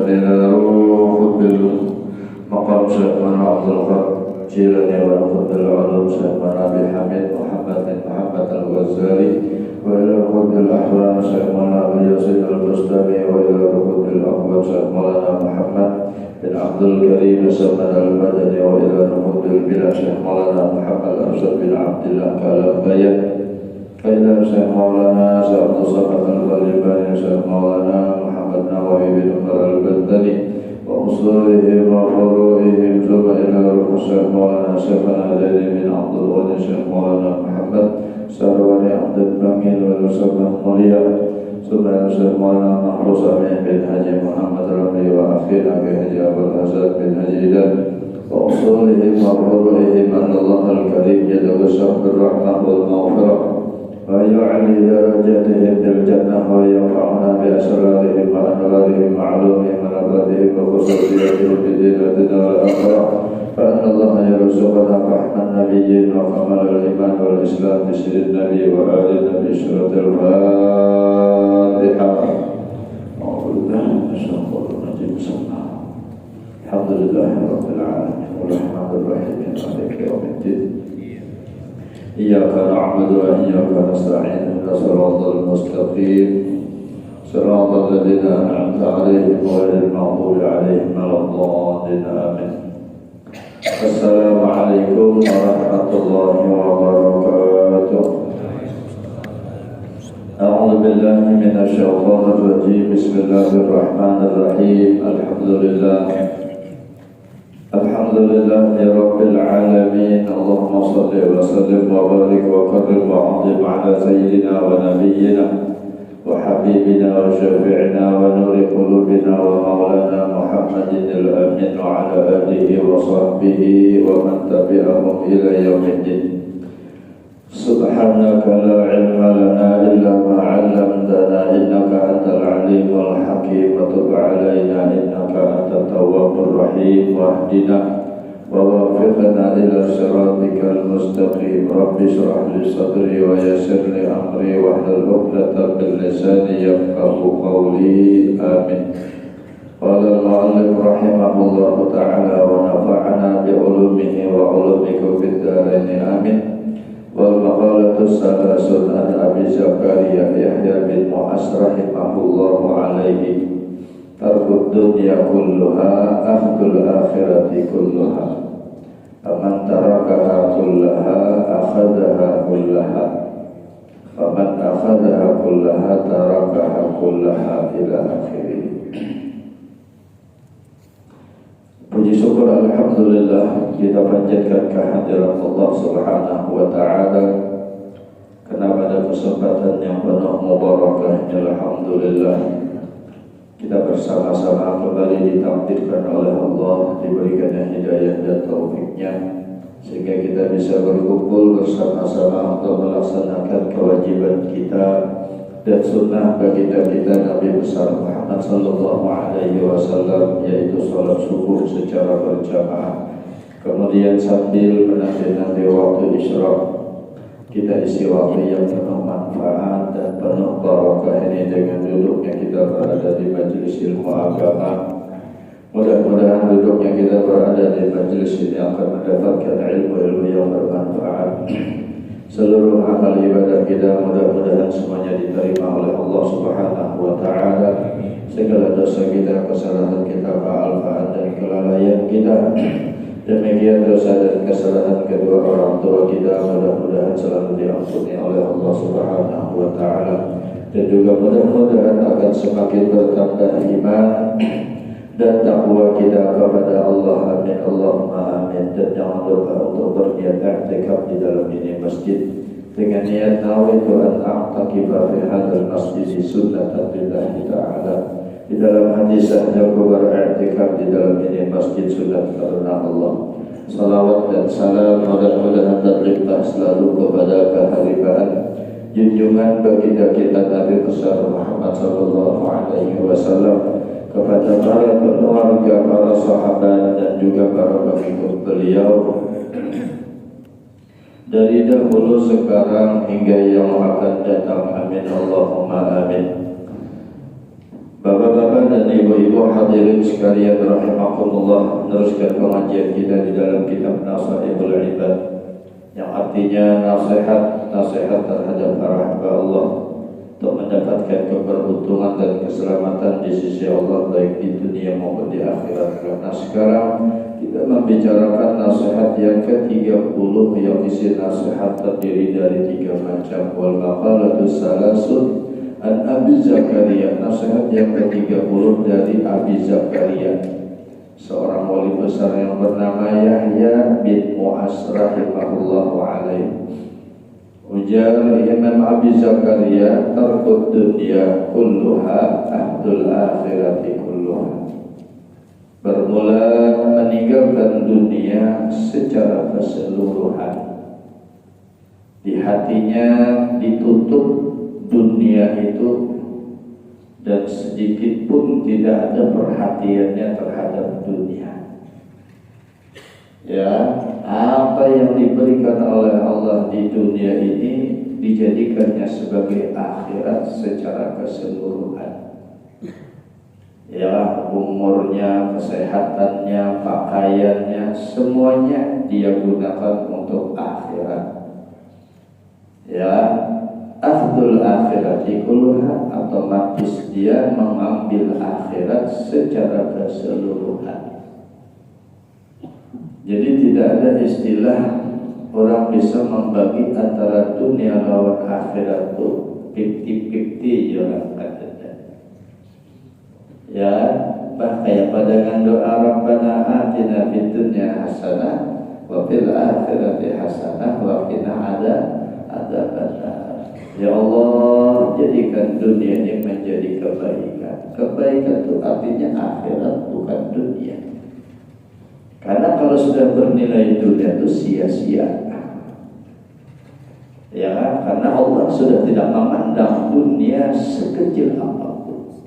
إلى روح بالمقام سيدنا عبد القادر جيلاني ونقود العلوم سيدنا أبي حميد محمد الغزالي وإلى ركود الأحلام سيدنا أبي يزيد البستاني وإلى ركود الأقوام سيدنا محمد بن عبد الكريم سلمان المدني وإلى ركود البلاد سيدنا محمد أرشد بن عبد الله كالبيت فإلى شيخ مولانا شيخ عبد الصمد الغلباني شيخ مولانا محمد نووي بن عمر البدني وأصولهم وفروعهم ثم إلى روح شيخ مولانا شيخنا زيد بن عبد الغني شيخ مولانا محمد سرواني عبد المكين ونسبة موليا ثم إلى شيخ مولانا محروس أمين بن حجي محمد رمي وأخينا بحجي أبو الحسن بن حجي وأصولهم وفروعهم أن الله الكريم يتوسع بالرحمة والمغفرة ويعلي درجاتهم بالجنة وينفعنا بأسرارهم وأنوارهم وعلومهم ونباتهم وخصوصياتهم في دين الدنيا والآخرة فأن الله يرزقنا فحم النبيين وكمال الإيمان والإسلام بسر النبي وآل النبي سورة الفاتحة. أعوذ بالله من الشيطان الرجيم بسم الله الحمد لله رب العالمين الرحمن الرحيم مالك يوم الدين إياك نعبد وإياك نستعين اهدنا الصراط المستقيم صراط الذين أنعمت عليهم غير المغضوب عليهم ولا الضالين آمين. السلام عليكم ورحمة الله وبركاته. أعوذ بالله من الشيطان الرجيم بسم الله الرحمن الرحيم الحمد لله رب العالمين اللهم صل وسلم وبارك وكرم وعظم على سيدنا ونبينا وحبيبنا وشفيعنا ونور قلوبنا ومولانا محمد الأمين وعلى آله وصحبه ومن تبعهم إلى يوم الدين. سبحانك لا علم لنا إلا ما علمتنا إنك أنت العليم الحكيم وتب علينا إنك أنت التواب الرحيم واهدنا ووفقنا إلى صراطك المستقيم. رب اشرح لي صدري ويسر لي أمري واحلل عقدة من لساني يفقهوا قولي آمين. قال المؤلف رحمه الله تعالى ونفعنا بعلومه وعلومكم في الدارين آمين. والمقالة الثلاثون عن أبي زكريا يحيى بن معاذ رحمه الله عليه ترك الدنيا كلها أخذ الآخرة كلها فمن تركها كلها أخذها كلها فمن أخذها كلها تركها كلها إلى آخره. Puji syukur alhamdulillah kita panjatkan kehadiran Allah Subhanahu wa taala karena pada kesempatan yang penuh mubarakah alhamdulillah kita bersama-sama kembali ditakdirkan oleh Allah, diberikan hidayah dan taufiknya sehingga kita bisa berkumpul bersama-sama untuk melaksanakan kewajiban kita dan sunnah baginda kita Nabi besar Muhammad sallallahu alaihi wasallam, yaitu salat subuh secara berjamaah. Kemudian sambil menanti-nanti waktu isyraq, kita isi waktu yang penuh manfaat dan penuh barakah ini dengan duduknya kita berada di majelis ilmu agama. Mudah-mudahan duduknya kita berada di majelis ini akan mendapatkan ilmu-ilmu yang bermanfaat. Seluruh amal ibadah kita mudah-mudahan semuanya diterima oleh Allah Subhanahu wa taala. Segala dosa kita, kesalahan kita, kealpaan dan kelalaian kita, demikian dosa dan kesalahan kedua orang tua kita mudah-mudahan selalu diampuni oleh Allah Subhanahu wa taala. Dan juga mudah-mudahan akan semakin bertambah iman dan takwa kita kepada Allah. Amin Allahumma amin. Dan jangan lupa untuk berniat i'tikaf di dalam ini masjid dengan niat nawaitu an a'takifa fi hadzal masjid sunnatan lillahi ta'ala. Di dalam hadis yang beriktikaf di dalam ini masjid sunat karena Allah. Salawat dan salam mudah-mudahan terlimpah selalu kepada keharibaan junjungan baginda kita Nabi besar Muhammad sallallahu alaihi wasallam, kepada para keluarga, para sahabat dan juga para pengikut beliau dari dahulu sekarang hingga yang akan datang. Amin Allahumma amin. Bapak-bapak dan ibu-ibu hadirin sekalian rahimakumullah, meneruskan pengajian kita di dalam kitab Nasaihul Ibad, yang artinya nasihat terhadap para hamba Allah untuk mendapatkan keberuntungan dan keselamatan di sisi Allah baik di dunia maupun di akhirat. Karena sekarang kita membicarakan nasihat yang ke-30, yang isi nasihat terdiri dari 3 macam. Wal maqalatus salasun an Abi Zakaria, nasihat yang ke-30 dari Abi Zakaria, seorang wali besar yang bernama Yahya bin Mu'az rahimahullahu alaihi. Ujar Imam Abi Zakaria, tarkud dunya kulluha ahdul akhirati kulluha. Bermula meninggalkan dunia secara keseluruhan. Di hatinya ditutup dunia itu, dan sedikit pun tidak ada perhatiannya terhadap dunia. Ya, apa yang diberikan oleh Allah di dunia ini dijadikannya sebagai akhirat secara keseluruhan. Ya, umurnya, kesehatannya, pakaiannya, semuanya dia gunakan untuk akhirat. Ya, akhdul akhirati kulluha, otomatis dia mengambil akhirat secara keseluruhan. Jadi tidak ada istilah orang bisa membagi antara dunia lawan akhirat itu 50-50 orang kata. Ya, kayak padangan doa Rabbana atina fid dunya hasanah wa fil akhirati hasanah wa qina adzabannar. Ya Allah, jadikan dunia ini menjadi kebaikan. Kebaikan itu artinya akhirat, bukan dunia. Karena kalau sudah bernilai dunia itu sia-sia. Ya, karena Allah sudah tidak memandang dunia sekecil apapun.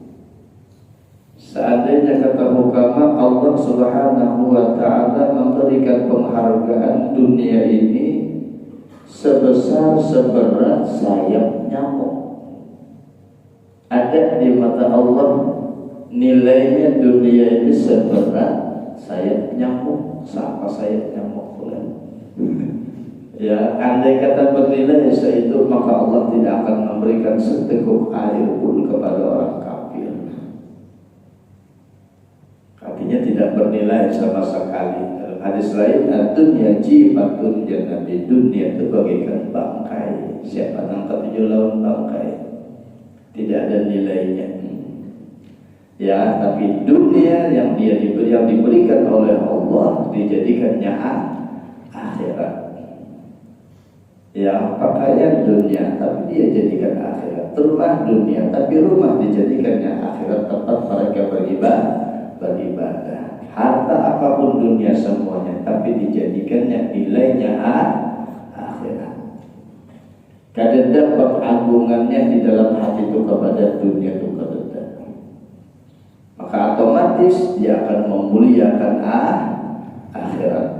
Seandainya kata hukama Allah Subhanahu wa ta'ala memberikan penghargaan dunia ini sebesar seberat sayap nyamuk, ada di mata Allah nilainya dunia ini seberat sayap nyamuk. Siapa sayap nyamuk pula? Ya, andai kata bernilai itu, maka Allah tidak akan memberikan seteguk air pun kepada orang kafir. Artinya tidak bernilai sama sekali. Dalam hadis lain, dunia jimatun jannati, dunia itu bagaikan bangkai. Siapa nangkap 7 lawan bangkai? Tidak ada nilainya. Ya, tapi dunia yang diberikan oleh Allah dijadikannya akhirat. Ya, pakaian dunia tapi dia jadikan akhirat. Rumah dunia tapi rumah dijadikannya akhirat, tempat mereka beribadah. Harta apapun dunia semuanya tapi dijadikannya nilainya akhirat. Kadang pengagungannya di dalam hati itu kepada dunia itu kadang, maka otomatis dia akan memuliakan akhirat.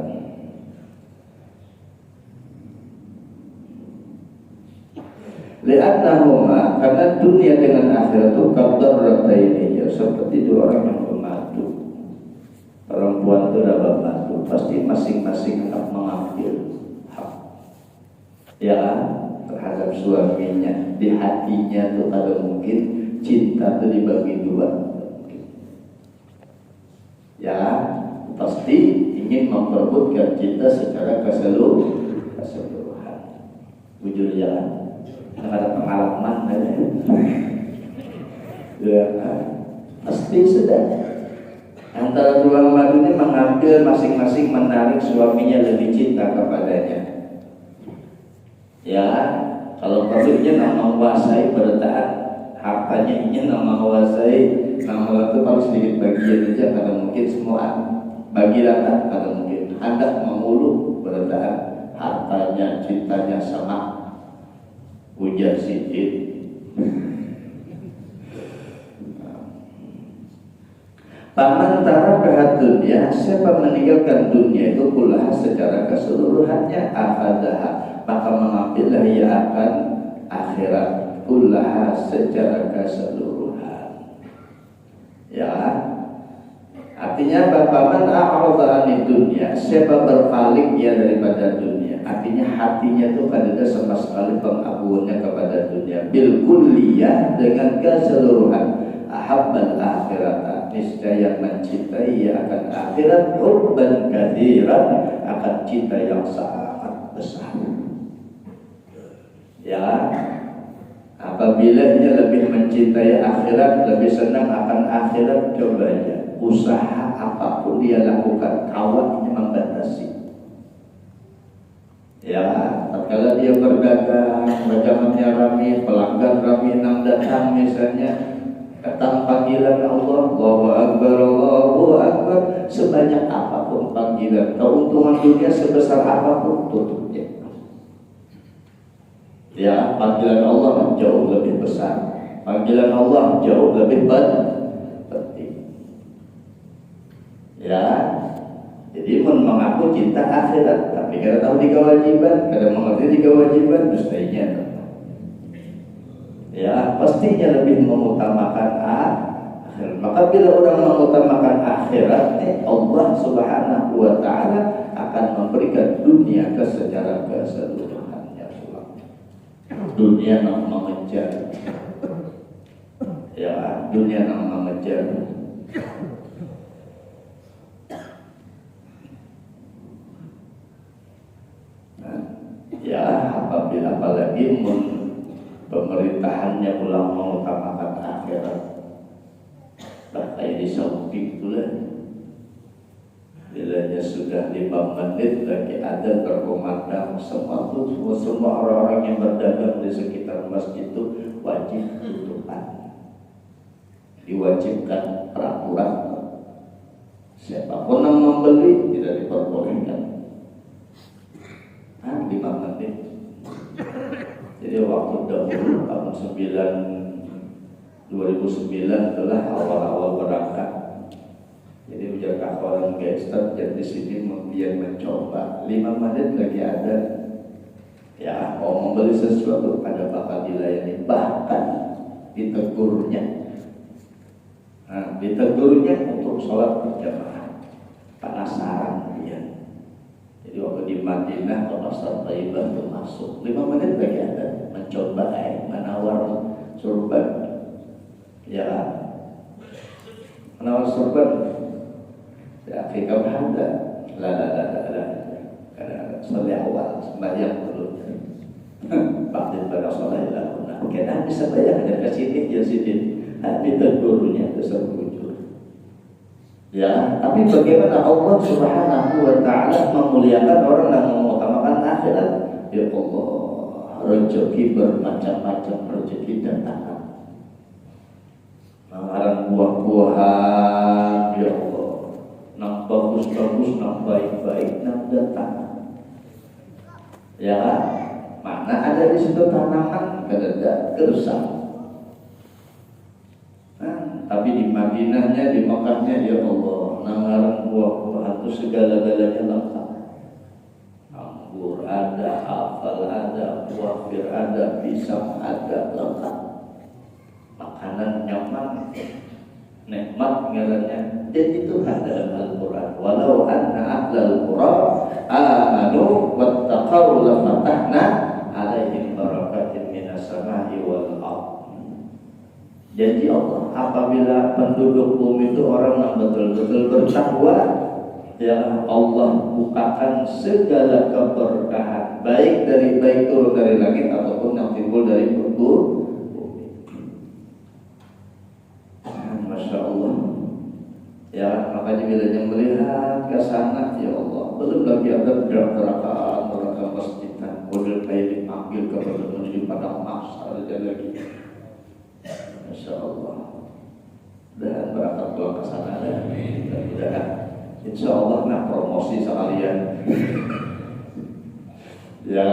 Li'annahuma, karena dunia dengan akhirat itu qadarrataini, ya seperti 2 orang yang bermadu. Perempuan itu dapat madu, pasti masing-masing akan mengambil hak, ya, terhadap suaminya. Di hatinya itu ada mungkin cinta itu dibagi 2. Ya, pasti ingin memperebutkan cinta secara keseluruhan. Jujur jalan. Ada pengalaman ya, pasti sudah antara 2 madu ini mengambil masing-masing menarik suaminya lebih cinta kepadanya. Ya, kalau pemiliknya nak menguasai bertahan, hartanya ingin nak menguasai, nama itu paling sedikit bagian saja, karena mungkin semua bagi rata, karena mungkin hendak mengulur bertahan hartanya, cintanya sama. Ujar sidit. Paman taraka dunia, siapa meninggalkan dunia itu kulah secara keseluruhannya, akhadaha, maka mengambillah ia akan akhirat kulah secara keseluruhan. Ya, Artinya bapaman a'rada anid dunya, siapa berpaling dia daripada dunia. Artinya hatinya itu kadang sama sekali pengagungannya kepada dunia. Bil kulliyah, dengan keseluruhan. Ahabbal akhirata, niscaya mencintai ia akan akhirat. Hubban katsiran, akan cinta yang sangat besar. Ya, apabila dia lebih mencintai akhirat, lebih senang akan akhirat, coba aja usaha apapun dia lakukan, kawannya membatasi. Ya, kalau dia berdagang, dagangannya ramai, pelanggan ramai yang datang misalnya, datang panggilan Allah, Allahu Akbar, Allahu Akbar, sebanyak apapun panggilan, keuntungan dunia sebesar apapun tutupnya. Ya, panggilan Allah jauh lebih besar, panggilan Allah jauh lebih penting. Ya, jadi mengaku cinta akhirat, tapi kada tahu tiga wajiban, kada mengerti tiga wajiban, mestinya ya pastinya lebih mengutamakan akhirat. Maka bila orang mengutamakan akhirat, Allah Subhanahu wa Ta'ala akan memberikan dunia secara keseluruhannya. Dunia yang mengejar, ya, dunia yang mengejar. Ya, apabila apalagi pemerintahannya pulang mengutamakan akhirat, bahkan di Saudi itulah, bilanya sudah 5 menit lagi ada berkumandang, semua orang-orang yang berdagang di sekitar masjid itu wajib tutupan, diwajibkan peraturan, siapapun yang membeli tidak diperbolehkan. 5 menit. Jadi waktu dahulu tahun 2009 itulah awal-awal berangkat. Jadi ujar kawan gangster jadi sini kemudian mencoba 5 menit lagi ada. Ya, mau membeli sesuatu pada bakal dilayani, bahkan ditegurnya. Ditegurnya untuk sholat berjamaah. Penasaran dia. Jadi waktu di Madinah Pasar Taibah itu masuk 5 menit lagi ada mencoba menawar surban, ya, menawar surban. Ya, kita ada karena soleh awal sembahyang dulu. Pakde pada soleh lah. Kita bisa bayar dari sini dia sini. Hati tergurunya tersebut. Ya, tapi bagaimana Allah Subhanahu wa Ta'ala memuliakan orang yang mengutamakan akhirat? Ya Allah, rezeki bermacam-macam, rezeki datang. Mengarang buah-buahan, ya Allah, nang bagus-bagus, nang baik-baik, nang datang. Ya, mana ada di situ tanaman, kada gersang. Tapi di Madinahnya, di Mekahnya, ya Allah, nangaran buah-buahan itu segala-galanya lengkap. Anggur ada, apel ada, buah pir ada, pisang ada, lengkap. Makanan nyaman, nikmat ngarannya. Dan itu ada dalam Al-Quran. Walau anna ahlal qura amanu wattaqaw lafatahna alaihim barakatin minas samai wal ardh. Janji Allah, apabila penduduk bumi itu orang yang betul-betul bertakwa, ya Allah bukakan segala keberkahan, baik turun dari langit ataupun yang timbul dari bumi. Masya Allah. Ya, makanya bila yang melihat ke sana, ya Allah, belum lagi ada neraka masjidan, model kayak dipanggil kepada menuju padang mahsyar lagi. Masya Allah. Dan berangkat pulang ke sana dan mudah-mudahan insya Allah promosi sekalian. Ya,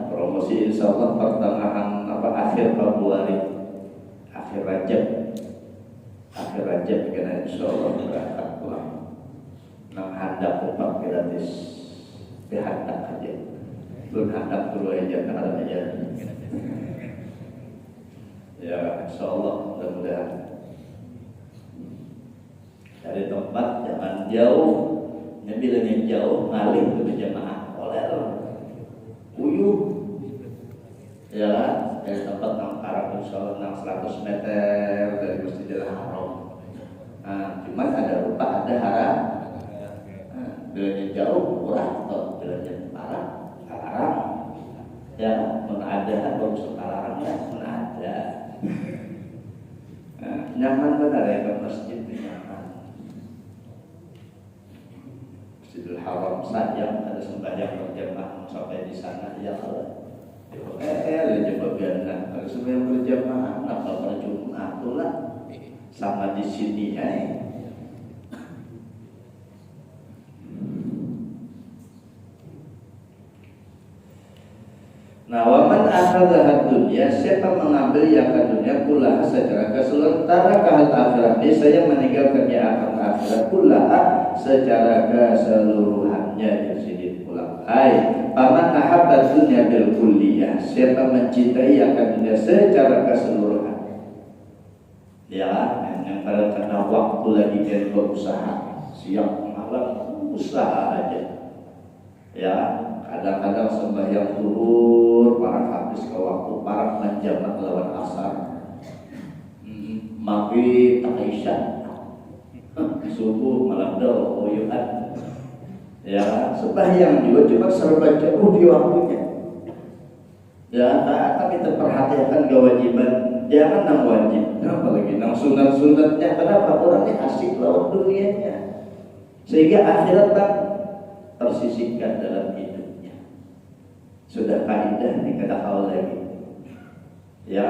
promosi insya Allah pertengahan akhir Februari, akhir Rajab karena insya Allah berangkat pulang. Nang handap upah gratis, dihandak aja, belum handap dulu aja, ada aja. Ya, insya Allah mudah-mudahan. dari tempat jangan jauh, bilangnya jauh ngalih ke jamaah koler, uyuh, ya kan? Dari tempat nangkarak misalnya 100 meter dari Masjidil Haram. Nah, cuman ada rupa ada harap. Bilangnya jauh kurang atau bilangnya parah, larang. Ya, mana ada baru sekarang ya, mana ada. Nyaman benar ya ke masjid nyaman. Masjidil Haram sayang ada sembahyang berjamaah sampai di sana ya Allah. Bagian kalau sembahyang berjamaah apa berjamaah itulah sama di sini ya. Nah, waman akhadha dunia, siapa mengambil yang ke dunia kullaha secara keseluruhan kahal akhirat, saya meninggalkannya akan akhirat kullaha secara keseluruhannya. Di sini pulang. Paman ahabba dunia bil kulliyah, siapa mencintai akan dunia secara keseluruhan. Ya, yang pada karena waktu lagi dia berusaha, siang malam usaha aja. Ya, kadang-kadang sembahyang zuhur parah habis ke waktu, parah menjamak lawan asar, maghrib tak isya, subuh malam doa uyuhan. Ya, sembahyang juga cuma serba jauh di waktunya. Ya, tapi terperhatikan kewajiban, jangan nang wajib, apalagi nang sunat-sunatnya. Kenapa? Orangnya asik lawan dunianya, sehingga akhirat tak tersisihkan dalam hidupnya. Sudah kaidah nih kata kau lagi. Ya,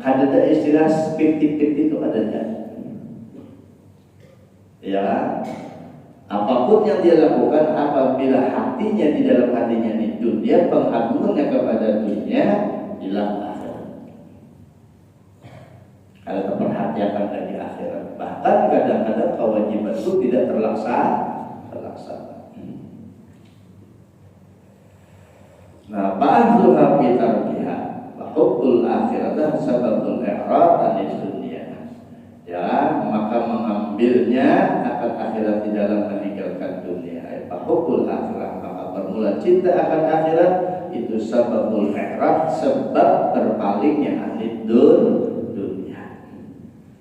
ada istilah 50-50 itu adanya. Ya, apapun yang dia lakukan apabila hatinya di dalam hatinya di dunia, pengagungannya kepada dunia, hilang akhirat. Kalau terperhatikan dari akhirat, bahkan kadang-kadang kewajiban itu tidak terlaksana. Nah, ba'dhuha fi tarkiha wa hubbul akhirah sababul i'rad anil dunya. Ya, maka mengambilnya akan akhirat di dalam meninggalkan dunia. Fa hubbul akhirah, maka bermula cinta akan akhirat itu sababul i'rad, sebab berpalingnya anil dunya.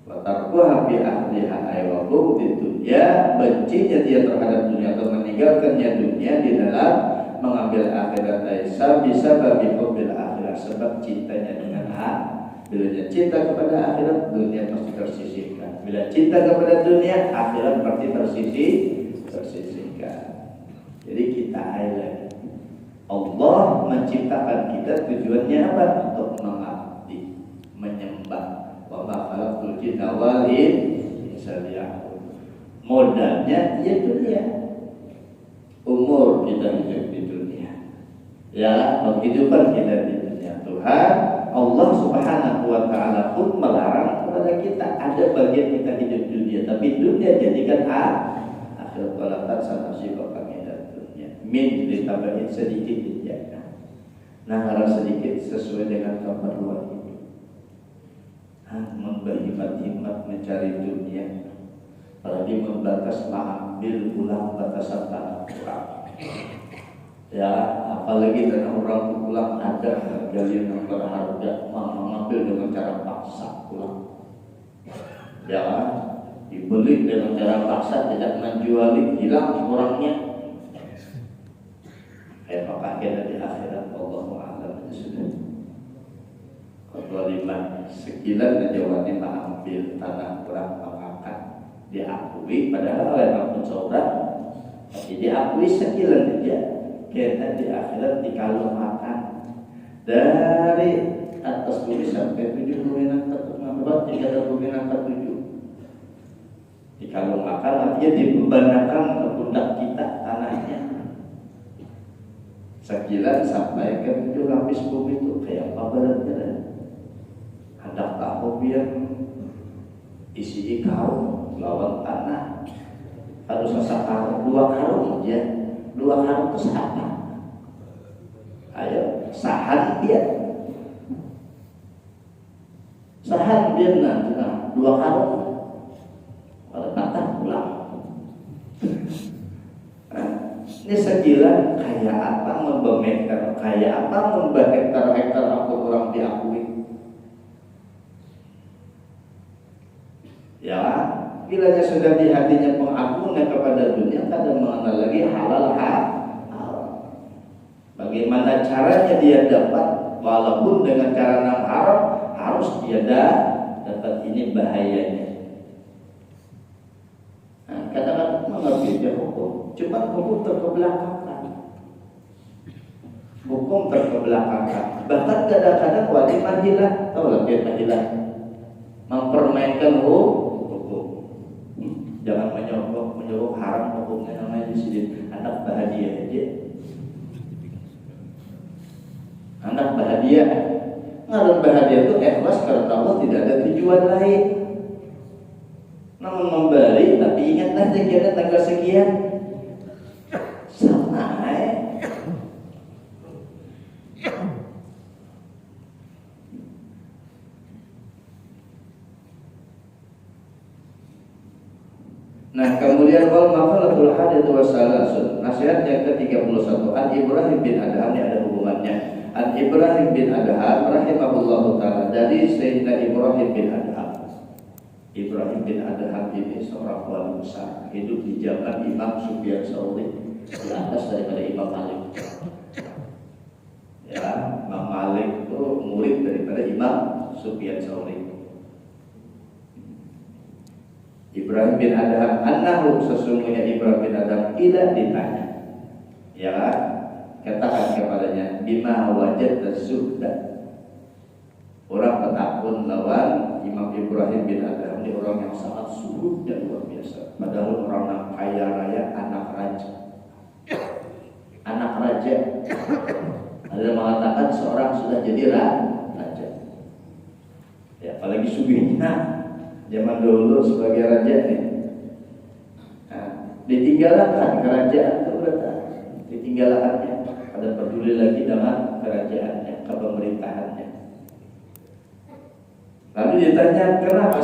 Wa tarkuha fi ahliha ay wa bughdi dunya, bencinya dia terhadap dunia atau meninggalkannya dunia di dalam mengambil akhirat Aisyah bisa bagi mobil akhirat, sebab cintanya dengan bila dia cinta kepada akhirat, dunia pasti tersisihkan. Bila cinta kepada dunia, akhirat pasti tersisihkan. Jadi kita lagi, Allah menciptakan kita tujuannya apa? Untuk mengabdi, menyembah. Wa ma khalaqtul jinna wal insa liya'budun. Modalnya ya dunia. Umur kita hidup di dunia, ya, kehidupan kita di dunia. Tuhan Allah Subhanahu wa Ta'ala pun melarang kepada kita, ada bagian kita hidup di dunia, tapi dunia jadikan akhir balatan sama sifat kami dan dunia. Min ditabahin sedikit dijadikan. Nah, harus sedikit sesuai dengan keperluan hidup. Memberhimat-himat mencari dunia. Apalagi membatas mengambil ulang batasan tanah kurang. Ya, apalagi dengan orang pulang ada galian yang berharga, mengambil dengan cara paksa pulang. Ya, dibeli dengan cara paksa, tidak menjuali, hilang orangnya. Apakah kita di akhirat? Allahu a'lam bishawab. Kezaliman sekilan jawabannya mengambil tanah kurang memakan. Diakui padahal oleh ampun saudara, tapi diakui sekilan saja. Kita di akhirat dikalung makan dari atas bumi sampai 70 meter, 30 meter 7. Dikalung makan artinya dibebankan ke pundak kita tanahnya. Sekilan sampai ke 7 lapis bumi itu kayak apa beratnya? Hendak tahu biar isi karung lawan tanah harus sekarang 2 karung aja, 2 karung itu apa? Ayo sahan dia nanti 2 karung pada patah pulang Ini segila kayak apa membemekkan, kayak apa hektar-hektar aku orang diakui. Ya, bilanya sudah di hatinya pengagungan kepada dunia, kadang mengenal lagi halal haram. Bagaimana caranya dia dapat, walaupun dengan cara yang haram, harus dia dapat. Ini bahayanya. Nah, kadang-kadang mengerti dia hukum, cuma hukum terkebelakangkan. Hukum terkebelakangkan. Bahkan kadang-kadang wajib mahilah, tahu lah dia mahilah, mempermainkan hukum. Jangan menyogok haram hukumnya, namanya di sini anak bahagia aja. Anak bahagia. Ngaran bahagia itu ikhlas karena Allah, tidak ada tujuan lain. Namun memberi tapi ingatlah kira tanggal sekian. Sama Nah, kemudian wal maqalatul hadits wasalasun. Nasihat yang ke-31 An Ibrahim bin Adham, ini ada hubungannya. An Ibrahim bin Adham rahimahullahu taala, dari Sayyidina Ibrahim bin Adham. Ibrahim bin Adham ini seorang wali besar, hidup di zaman Imam Sufyan Tsauri, di atas daripada Imam Malik. Ya, Imam Malik itu murid daripada Imam Sufyan Tsauri. Ibrahim bin Adham annahu, sesungguhnya Ibrahim bin Adham tidak ditanya, ya katakan kepadanya, bima wajadta zuhda. Orang petakun lawan Imam Ibrahim bin Adham, ini orang yang sangat zuhud dan luar biasa. Padahal orang yang kaya raya, anak raja. Anak raja. Ada yang mengatakan seorang sudah jadi raja. Ya, apalagi sugihnya. Zaman dulu sebagai raja nih, nah, ditinggalkan kerajaan itu berarti ditinggalkannya, pada peduli lagi dengan kerajaannya, kepemerintahannya. Lalu ditanya, kenapa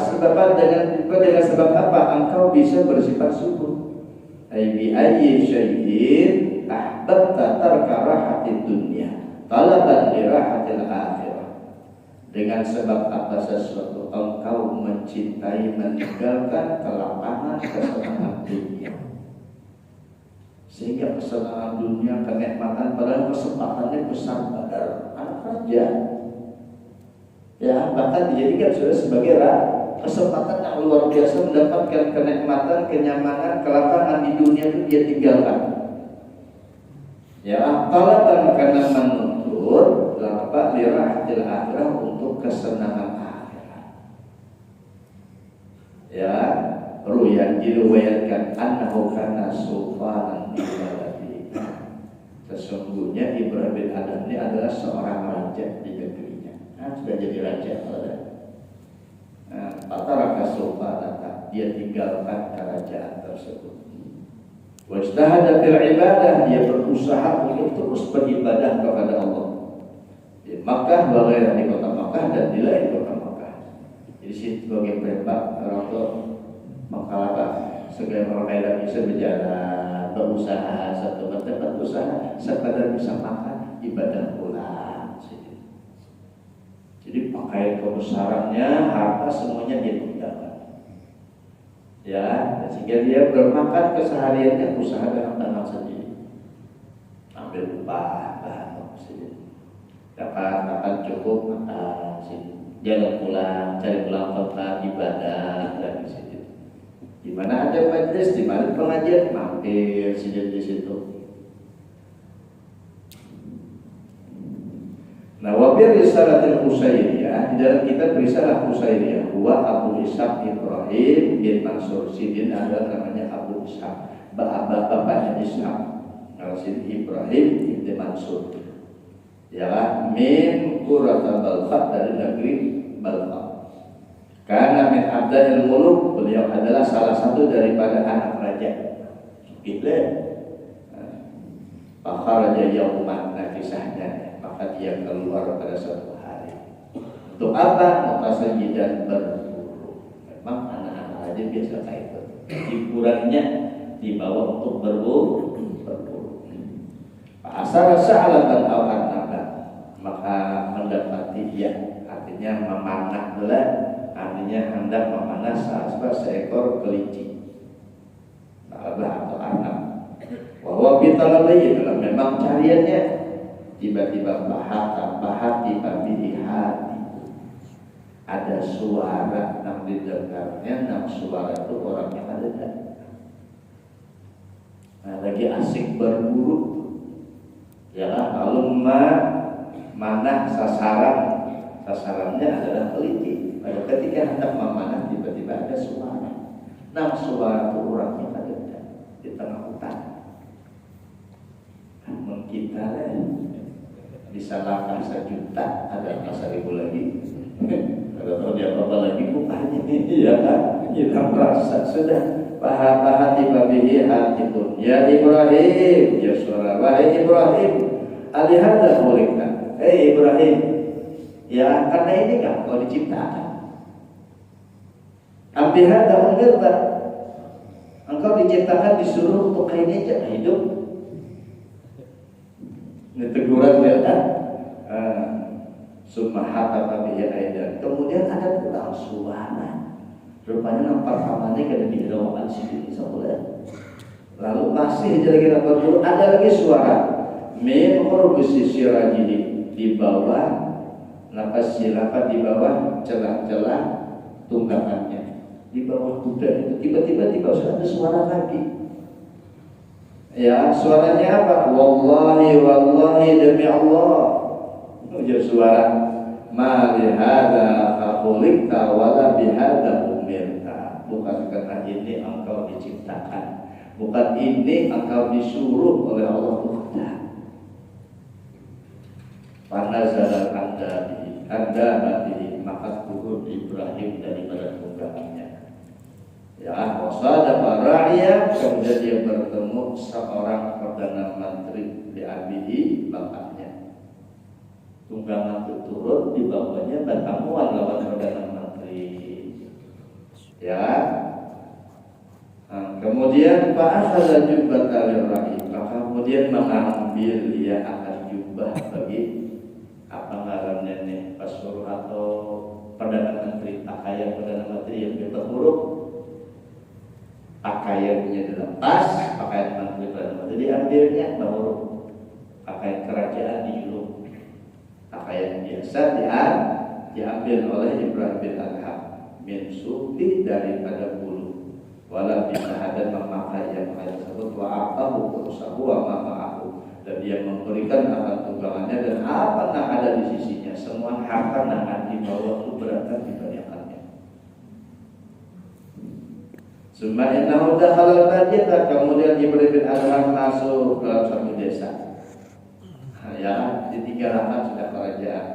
dengan sebab apa engkau bisa bersifat subur? Bi ayyi syai'in ahbabta tarka rahatid dunya talaban li rahatil akhirah. Dengan sebab apa sesuatu engkau mencintai meninggalkan kelapangan kesenangan dunia, sehingga kesenangan dunia, kenikmatan, padahal kesempatannya besar pada anak raja. Ya, bahkan dijadikan sudah sebagai kesempatan yang luar biasa, mendapatkan kenikmatan, kenyamanan, kelapangan di dunia itu dia tinggalkan. Ya, talaban karena menuntut apa lirahatil akhirah, untuk kesenangan akhirat. Ya, ruyan diriwayatkan annahu kana sultanan di baladi. Sesungguhnya Ibrahim bin Adham ini adalah seorang raja di negerinya. Nah, sudah jadi raja pada. Nah, pataraka sultanata, dia tinggalkan kerajaan tersebut. Wajtahada fil ibadah, dia berusaha untuk terus beribadah kepada Allah. Di Makkah, di kota Makkah dan di lain kota Makkah. Jadi situ sebagai perempat orang tua mengkalahkan segala orang lain bisa berjalan, berusaha satu tempat usaha, sekadar bisa makan, ibadah pula. Jadi pakaian kebesarannya, harta semuanya dia tinggalkan. Ya, sehingga dia bermakan kesehariannya usaha dengan tangan sendiri, ambil upah, bahan sendiri. Dapat cukup makan sini, jalan pulang, cari pulang tempat ibadah dan di situ. Di mana ada majelis, di mana pengajian, mampir di situ. Nah, wabir risalatil Qusairiyah, di dalam kitab risalah Qusairiyah, huwa Abu Ishaq Ibrahim bin Mansur Sidin, ada namanya Abu Ishaq, bapaknya Ishaq, Ibrahim bin Mansur. Ya, min Qurrata Balkh, dari negeri Balkh. Karena min abdal muluk, beliau adalah salah satu daripada anak raja. Gitu. Fakharaja yauman, kisahnya, maka dia keluar pada suatu hari. Untuk apa? Mutasajidan berburu. Memang anak-anak raja biasa kayak itu. Hiburannya dibawa untuk berburu. Asal sa'alatan aw arnaba, maka mendapati dia, artinya memanah belah, artinya hendak memanah seekor kelinci, salah atau arnab. Bahwa bitalabi adalah memang cariannya, tiba-tiba bahati babi hati, ada suara yang didengarnya, yang suara itu orang yang ada. Nah, lagi asik berburu. Ya, kalau mana sasarannya adalah kelinci. Pada ketika hendak memanah tiba-tiba ada suara. Nah, suara itu orangnya ada di tengah hutan. Namun kita bisa langkah 1 juta, ada 1.000 lagi. Kalau tahu dia apa lagi bukannya ini, ya kan? Hilang rasa sudah. Bahati babihi hatibun. Ya Ibrahim, ya suara wahai Ibrahim, alihada khuliqta. Ibrahim, ya karena ini kan kau diciptakan. Ambihada umirta, engkau diciptakan disuruh untuk ini aja hidup. Ini teguran dia kan. Sumahata babihi aidan. Kemudian ada pula suara. Rupanya nampak kamarnya kada dihiraukan sini sebelah. Lalu masih kira-kira berburu, ada lagi suara min qurbisi sirajihi, di bawah napas silapa, di bawah celah-celah tunggangannya, di bawah kuda itu tiba-tiba ada suara lagi. Ya, suaranya apa? Wallahi demi Allah. Ujar suara, ma lihada khuliqta wala bihada umirta. Bukan karena ini engkau diciptakan, bukan ini engkau disuruh oleh Allah Ta'ala. Panazala anda hati, maka turun Ibrahim daripada tunggangannya. Ya, wasada baraya, kemudian dia bertemu seorang perdana menteri di abihi bapaknya. Tunggangan itu turun, di bawahnya bertamuan lawan perdana menteri. Ya, kemudian fa'akhadha jubbata lirrahim, maka kemudian mengambil dia akan jubah bagi apa ngarannya nih, pasur atau perdana menteri, pakaian perdana menteri yang kita huruf, pakaiannya dilepas, pakaian menteri perdana menteri diambilnya baru pakaian kerajaan dijuluk, pakaian biasa diambil oleh Ibrahim bin Adham min sufi daripada bulu, wala bisahadan memakai yang lain tersebut, wa aqahu kurusahu wa ma'ahu, dan dia memberikan akan tunggangannya dan apa yang ada di sisinya, semua harta yang ada di bawah itu berangkat dibanyakannya. Summa innahu dakhala al-madinah, kemudian Ibrahim bin Adham masuk dalam satu desa. Ya, ditinggalkan sudah kerajaan,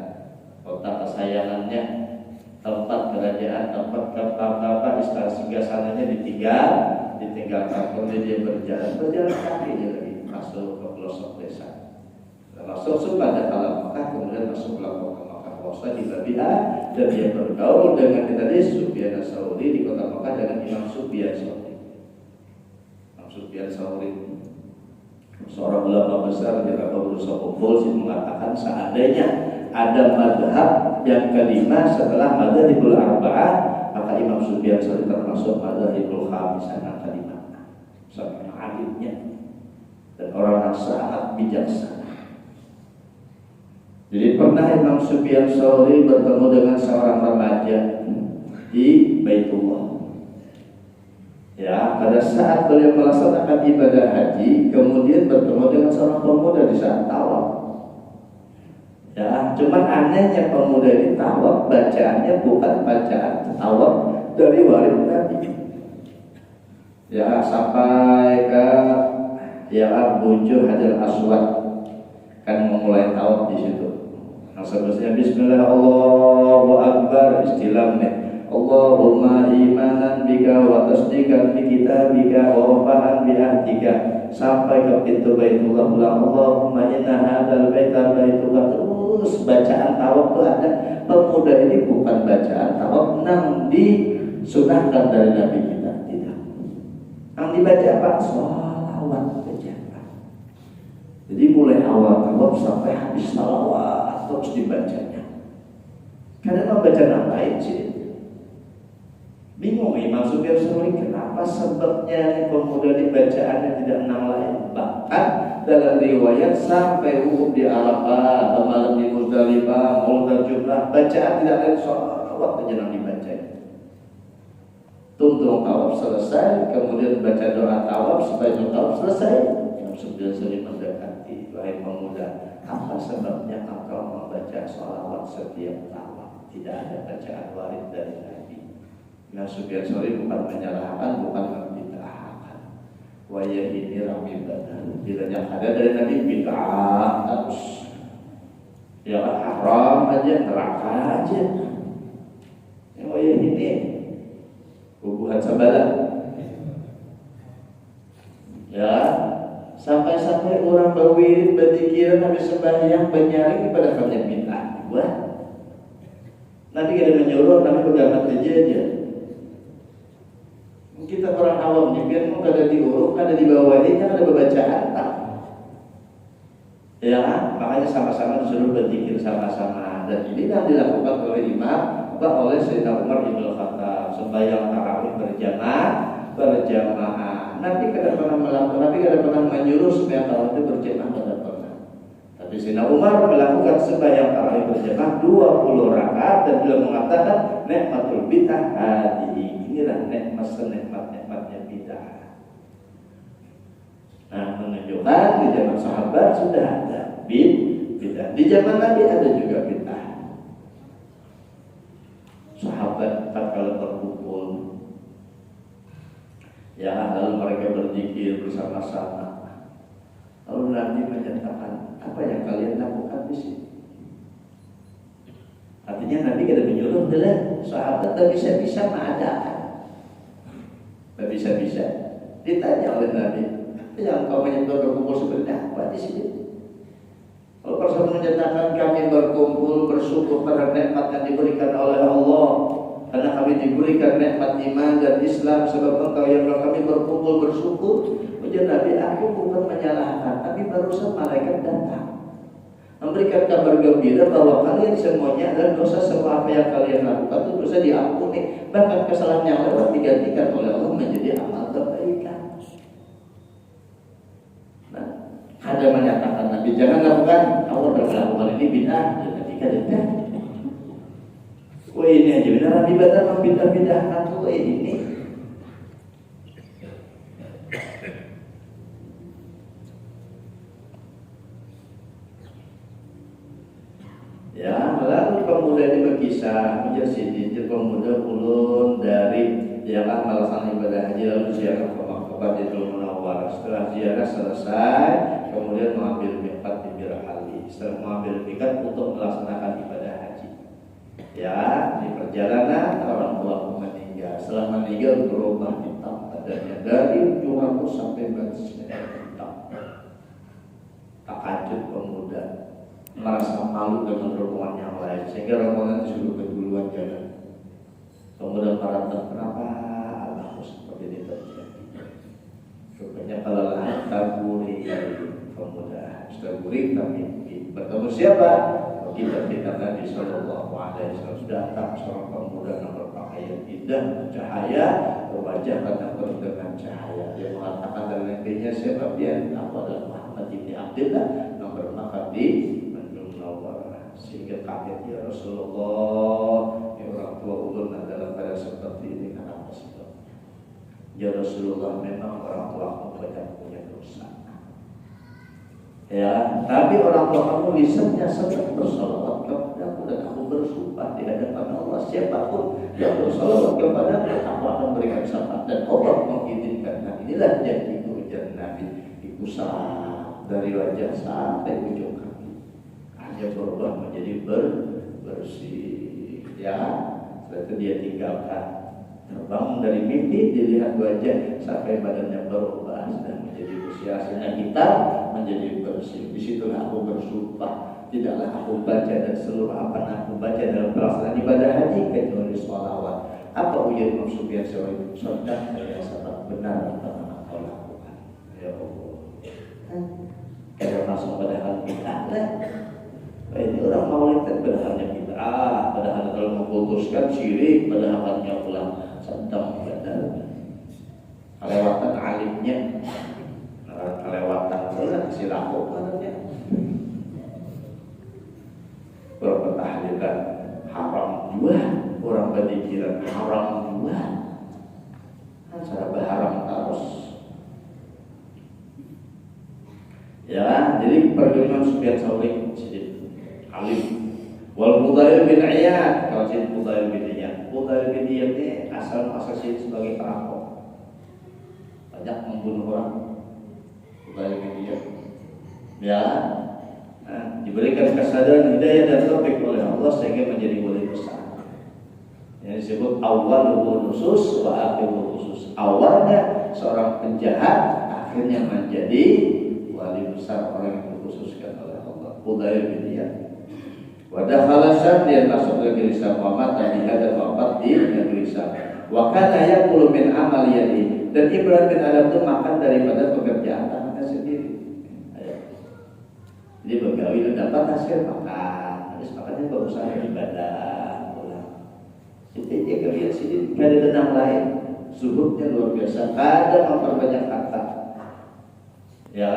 kota kesayangannya, tempat kerajaan, tempat apa istana singgasananya ditinggalkan. Kemudian dia berjalan kaki dia lagi masuk ke pelosok desa. Masuk pada kalam Makkah, kemudian masuk ke Makkah Wasa di Babila, dan dia bergaul dengan tadi Sufyan Ats-Tsauri di kota Makkah dengan Imam Sufyan Ats-Tsauri. Imam Sufyan Ats-Tsauri seorang ulama besar di Arab berusaha kumpul mengatakan seandainya ada madhab yang kelima setelah madhabul arba'ah, maka Imam Sufyan Ats-Tsauri termasuk madhabul khamisah yang kelima. Sangat alimnya dan orang yang sangat bijaksana. Jadi pernah Imam Sufyan Ats-Tsauri bertemu dengan seorang remaja di Baitullah. Ya, pada saat beliau melaksanakan ibadah haji, kemudian bertemu dengan seorang pemuda di saat tawaf. Ya, cuman anehnya pemuda ini tawaf bacaannya bukan bacaan tawaf dari warid Nabi. Ya, sampai ke Bujuh Hajar Aswad kan memulai tawaf di situ. Nah, sebelumnya Bismillah Allahu Akbar istilahnya. Allahumma imanan bika wa tasdiqan bi kitabika wa wafa'an bi ahdika, sampai ke pintu Baitullah. Allahumma inna hadzal baita baituka. Terus bacaan tawaf itu ada. Pemuda ini bukan bacaan tawaf yang disunahkan dari Nabi kita, tidak. Yang Yang dibaca apa? Sholawat berjamaah. Jadi mulai awal tawaf sampai habis sholawat terus dibacanya. Karena membaca nambahin sih. Bingung Imam Sufyan Tsauri kenapa sebabnya pemuda dibacaannya tidak enam lain. Bahkan dalam riwayat sampai wukuf di Arafah, malam di Muzdalifah, Maulid Jumlah, bacaan tidak ada sholawat aja yang dibaca. Tuntung tawaf selesai, kemudian baca doa tawaf supaya tawaf selesai. Imam Sufyan Tsauri mendekati, wahai pemuda, apa sebabnya engkau membaca sholawat setiap tawaf? Tidak ada bacaan warid dari Nabi. Imam Sufyan Tsauri bukan menyalahkan, bukan membid'ahkan. Waya ini rami badan. Bila yang ada dari Nabi bid'ah terus. Ya haram aja, neraka aja. Yang waya ini bubuhan sabalah. Ya, sampai-sampai orang berwirid, berzikir, habis sembahyang, bernyari kepada kalian bid'ah. Wah, Nabi kada menyuruh, Nabi pegangan aja. Kita orang awam biar mau kada diuruk, kada dibawain, kada bacaan tak. Ya, makanya sama-sama disuruh berzikir sama-sama. Dan ini kan dilakukan oleh imam, oleh Sayyidina Umar bin Khattab, sembahyang tarawih berjamaah. Nabi kada pernah melakukan, Nabi kada pernah menyuruh sembahyang tarawih itu berjamaah, kada pernah. Tapi Sayyidina Umar melakukan sembahyang tarawih berjamaah 20 rakaat dan beliau mengatakan nikmatul bid'ah hadihi. Inilah nikmatnya bid'ah. Nah, menunjukkan di zaman sahabat sudah ada bid'ah. Di zaman Nabi ada juga bid'ah. Sahabat kalau berkumpul, ya lalu mereka berzikir bersama-sama. Lalu Nabi menyatakan, apa yang kalian lakukan di sini? Artinya Nabi kada menyuruh adalah sahabat tak bisa-bisa mengadakan. Tak bisa-bisa. Ditanya oleh Nabi, yang kau menyebut berkumpul sebenarnya apa di sini? Kalau Rasul menyatakan kami berkumpul bersyukur terhadap nikmat yang diberikan oleh Allah, karena kami diberikan nikmat iman dan Islam, sebab engkau yang kami berkumpul bersyukur. Ujar Nabi, aku bukan menyalahkan, tapi barusan malaikat datang memberikan kabar gembira bahwa kalian semuanya adalah dosa, semua apa yang kalian lakukan itu dosa diampuni, bahkan kesalahan yang lewat digantikan oleh Allah menjadi amal kebaikan. Nah, ada menyatakan Nabi jangan lakukan, Allah berlakukan ini bid'ah, dan ketika tidak. Wah ini aja benar Nabi benar membid'ah-bid'ahkan tuh ini. Ya, lalu pemuda ini berkisah menjadi pemuda ulun dari yang melaksanakan ibadah haji lalu ziarah ke Makkah Madinatul Munawwarah. Setelah ziarah selesai, kemudian mengambil miqat di Birahali. Setelah mengambil miqat untuk melaksanakan ibadah haji. Ya, di perjalanan orang tua meninggal. Setelah meninggal berubah hitam badannya dari ujung rambut sampai batasnya hitam. Takjub pemuda, merasa malu dengan rombongan yang lain, sehingga rombongan disuruh keduluan jalan. Kemudian para kenapa Allah seperti ini terjadi? Rupanya kelelahan taburi pemuda, taburi kami bertemu siapa? Kita Nabi Sallallahu Alaihi Wasallam. Datang seorang pemuda yang berpakaian indah, cahaya, berwajah penuh dengan cahaya. Dia mengatakan dalam negerinya siapa dia? Aku adalah Muhammad bin Abdullah yang bermakan di sehingga kaget ya Rasulullah, ya orang tua ulun adalah pada seperti ini kenapa sebabnya? Ya Rasulullah, memang orang tua kamu banyak punya dosa. Ya, tapi orang tua kamu lisannya sedang bersalawat kepadamu dan aku bersumpah di hadapan Allah siapapun yang bersalawat kepadamu aku akan berikan syafaat dan Allah mengizinkan. Nah inilah janji ujian Nabi diusap dari wajah sampai ujung kaki. Hanya berubah menjadi bersih. Ya, setelah itu dia tinggalkan. Terbangun dari mimpi, dilihat wajah sampai badannya berubah dan menjadi bersih. Hasilnya hitam menjadi bersih. Disitulah aku bersumpah, tidaklah aku baca dan seluruh apa yang aku baca dalam pelaksanaan ibadah haji kecuali sholawat. Apa ujian Imam Sufyan Tsauri? Sedang saya sangat benar. padahalnya bid'ah, padahal kalau memutuskan syirik, padahalnya ulang sedang badal. Kelewatan alimnya, kelewatan pula silaku katanya. Berpetahlilan haram juga, orang berpikiran haram juga. Cara berharam terus. Ya, jadi perjuangan Sufyan Tsauri alim. Wal Fudail bin Iyad, kalau Syed Fudail bin Iyad. Fudail bin Iyad ini asal Syed sebagai perampok. Banyak membunuh orang. Fudail bin Iyad. Ya, diberikan kesadaran hidayah dan taufik oleh Allah sehingga menjadi wali besar. Yang disebut awwalul nusus wa akhirul khusus. Awalnya seorang penjahat, akhirnya menjadi wali besar, orang yang dikhususkan oleh Allah. Fudail bin Iyad. Wadah khalasan, dia masuk ke negeri Syam, wamat dan dan wafat di negeri Syam. Wakana yakulu min amal yadi, dan Ibrahim bin Adam itu makan daripada pekerjaan tangannya sendiri. Jadi begawi itu dapat hasil makan, habis makannya berusaha ibadah. Jadi dia kerja sini, gak ada tenang lain. Zuhudnya luar biasa, kadang memperbanyak harta. Ya.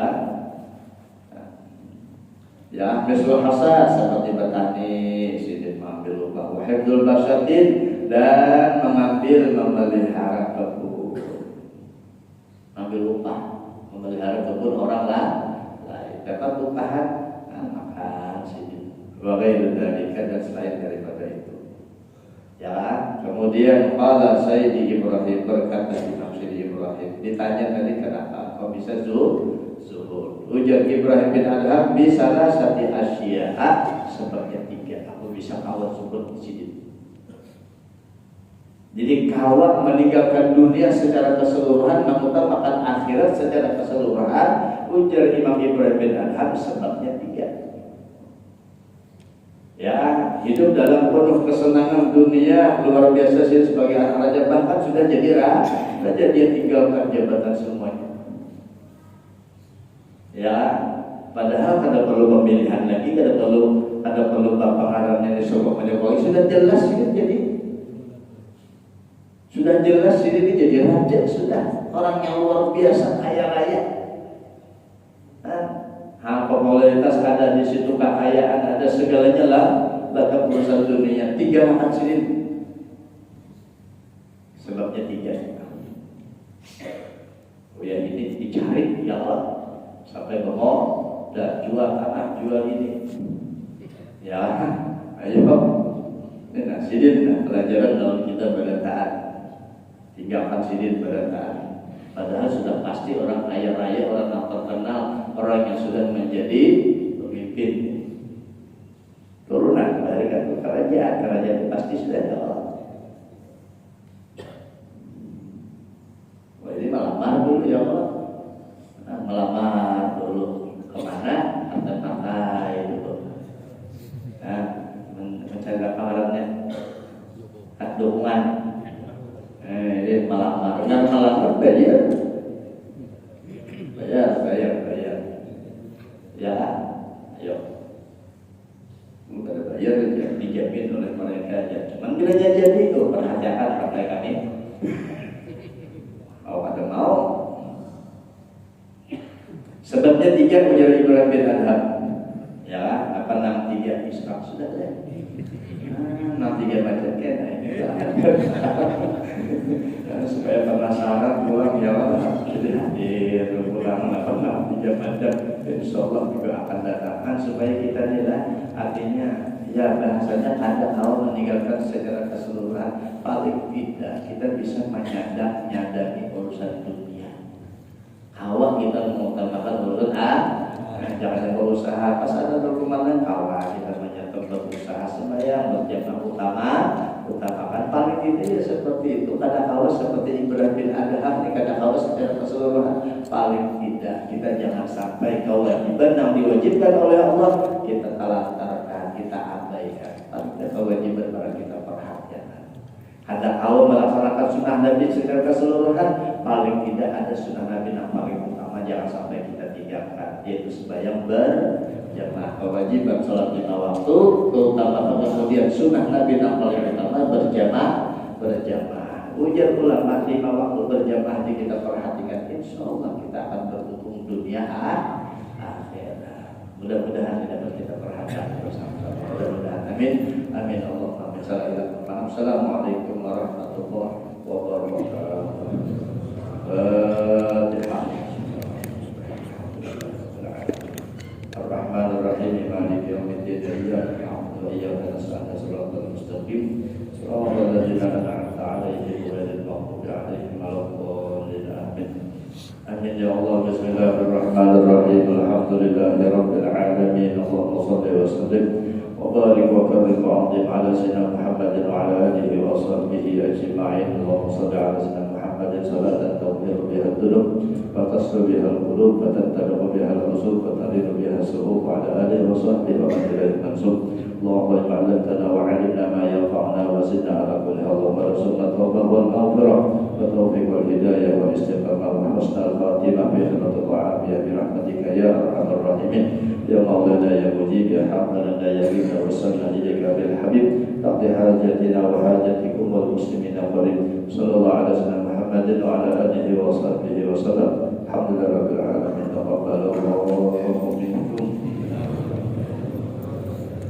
Ya, misal hasad seperti petani, sidin mengambil upah, wahibdul basyadin, dan mengambil memelihara kebun. Mengambil upah, memelihara kebun orang lain. Dapat upahan, makan sidin. Wahai dari dan selain daripada itu. Ya, kemudian pada Sayyidi Ibrahim berkata Imam Sayyidi Ibrahim, ditanya tadi kenapa kau bisa zuhud? Ujar Ibrahim bin Adham bisalah sati asya'a sepertiga. Aku bisa kawat zuhud di sini. Jadi kawat meninggalkan dunia secara keseluruhan, mengutamakan akhirat secara keseluruhan. Ujar Imam Ibrahim bin Adham sebabnya 3. Ya, hidup dalam penuh kesenangan dunia luar biasa sih sebagai anak raja, bahkan sudah jadi raja, dia tinggalkan jabatan semuanya. Ya, padahal kada perlu pemilihan lagi, kada perlu pengarannya disogok menjokowi, sudah jelas ini jadi. Sudah jelas ini jadi raja, sudah orang yang luar biasa kaya raya. Popularitas ada di situ, kekayaan ada, segalanya lah, bahkan perusahaan dunia 3 makan sini. Sebabnya 3. Oh ya, ini dicari ya Allah. Sampai bohong, dan jual tanah, jual ini. Ya, ayo. Nah, sidin pelajaran dalam kita berataan. Tinggalkan sidin berataan. Padahal sudah pasti orang kaya raya, orang yang terkenal, orang yang sudah menjadi pemimpin. Turunan dari kerajaan pasti sudah ada orang. Wah, ini melamar dulu ya Allah. Melamar dulu kemana? Pantai dulu. Mencari pangarannya dukungan. Ini melamar. Dan melamar bayar. Ya, ayo. Bukan bayar dijamin oleh mereka aja. Cuman bila jadi itu perhatikan partai kami. Mau. Sebabnya 3 ujar Ibrahim bin Adham. Ya, apa 63 Islam sudah ya. 63 macam kena ini. Supaya penasaran pulang ya Allah. Jadi hadir pulang 63 macam. Insyaallah juga akan datangkan supaya kita nilai artinya ya bahasanya ada hal meninggalkan secara keseluruhan, paling tidak kita bisa menyadari urusan dunia. Awak kita mengutamakan urusan jangan berusaha pas ada dokumen awak kita menyatakan berusaha sembahyang berjamaah utamakan paling tidak ya seperti itu. Kadang awak seperti Ibrahim bin Adham, kadang awak secara keseluruhan, paling tidak kita jangan sampai kewajiban yang diwajibkan oleh Allah kita telantarkan, kita abaikan. Paling tidak kewajiban para kita perhatikan. Kadang awak melaksanakan sunnah Nabi secara keseluruhan, paling tidak ada sunnah Nabi yang paling utama jangan sampai kita tinggalkan, yaitu sembahyang berjamaah. Kewajiban sholat 5 waktu, terutama kemudian sunnah Nabi yang paling utama berjamaah. Ujar ulama 5 waktu berjamaah ini kita perhatikan, insya Allah kita akan beruntung dunia akhirat. Mudah-mudahan ini dapat kita perhatikan bersama-sama. Mudah-mudahan. Amin. Amin. Allahumma amin. Assalamualaikum warahmatullahi wabarakatuh. Ar-Rahmanir-Rahim Maliki yaumiddin iyyaka na'budu wa iyyaka nasta'in shiratal mustaqim shiratal ladzina an'amta 'alaihim ghairil maghdubi 'alaihim waladdallin amin. Amin ya Allah. Bismillahirrahmanirrahim. Alhamdulillahirabbil alamin. Allahumma shalli wa sallim wa barik wa karim wa 'azim 'ala sayyidina Muhammadin wa 'ala alihi wa sahbihi ajma'in. Allahumma shalli 'ala sayyidina Muhammadin salatan tawfiru biha ad-dunub wa taslu biha al-qulub wa tantalu biha al-usub wa taridu biha as-suhub wa 'ala alihi wa sahbihi wa man ilaihi mansub. Allahumma ma'allamtana wa 'allimna ma yanfa'una wa zidna 'ala kulli hal wa rasulna tawbah wal maghfirah wa tawfiq wal hidayah wa istiqamah wa husnal khatimah bi khidmatil afiyah bi rahmatika ya arhamar rahimin. Ya Maulana ya Mujib ya Hamdana ya Rina wa sallallahu ilaika bil habib taqdi hajatina wa hajatikum wal muslimina qarin sallallahu ala sayyidina Muhammadin wa ala alihi wa sahbihi wa sallam. Alhamdulillah rabbil alamin. Taqabbalallahu minkum.